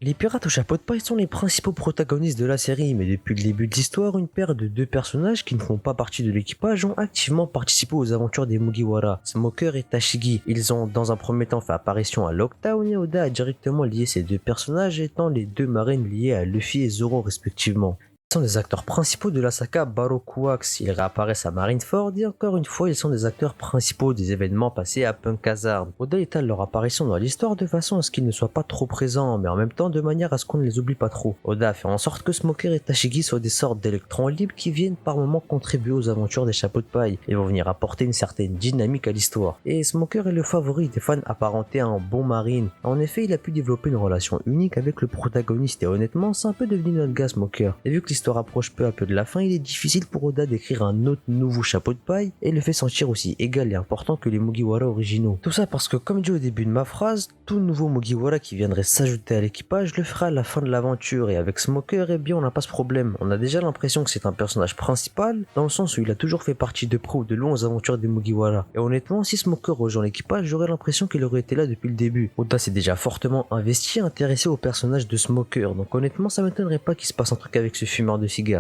Les pirates au chapeau de paille sont les principaux protagonistes de la série, mais depuis le début de l'histoire, une paire de deux personnages qui ne font pas partie de l'équipage ont activement participé aux aventures des Mugiwara, Smoker et Tashigi. Ils ont dans un premier temps fait apparition à Lockdown et Oda a directement lié ces deux personnages étant les deux marines liées à Luffy et Zoro respectivement. Ils sont des acteurs principaux de la saga Baroque. Ils réapparaissent à Marineford et encore une fois ils sont des acteurs principaux des événements passés à Punk Hazard. Oda étale leur apparition dans l'histoire de façon à ce qu'ils ne soient pas trop présents, mais en même temps de manière à ce qu'on ne les oublie pas trop. Oda a fait en sorte que Smoker et Tashigi soient des sortes d'électrons libres qui viennent par moments contribuer aux aventures des chapeaux de paille et vont venir apporter une certaine dynamique à l'histoire. Et Smoker est le favori des fans apparentés à un bon marine. En effet, il a pu développer une relation unique avec le protagoniste et honnêtement c'est un peu devenu notre gars Smoker. Et vu que l'histoire approche peu à peu de la fin, il est difficile pour Oda d'écrire un autre nouveau chapeau de paille et le fait sentir aussi égal et important que les Mugiwara originaux. Tout ça parce que comme dit au début de ma phrase, tout nouveau Mugiwara qui viendrait s'ajouter à l'équipage le fera à la fin de l'aventure et avec Smoker, eh bien on n'a pas ce problème. On a déjà l'impression que c'est un personnage principal dans le sens où il a toujours fait partie de près ou de loin aux aventures des Mugiwara. Et honnêtement, si Smoker rejoint l'équipage, j'aurais l'impression qu'il aurait été là depuis le début. Oda s'est déjà fortement investi et intéressé au personnage de Smoker, donc honnêtement ça m'étonnerait pas qu'il se passe un truc avec ce fumeur de cigares.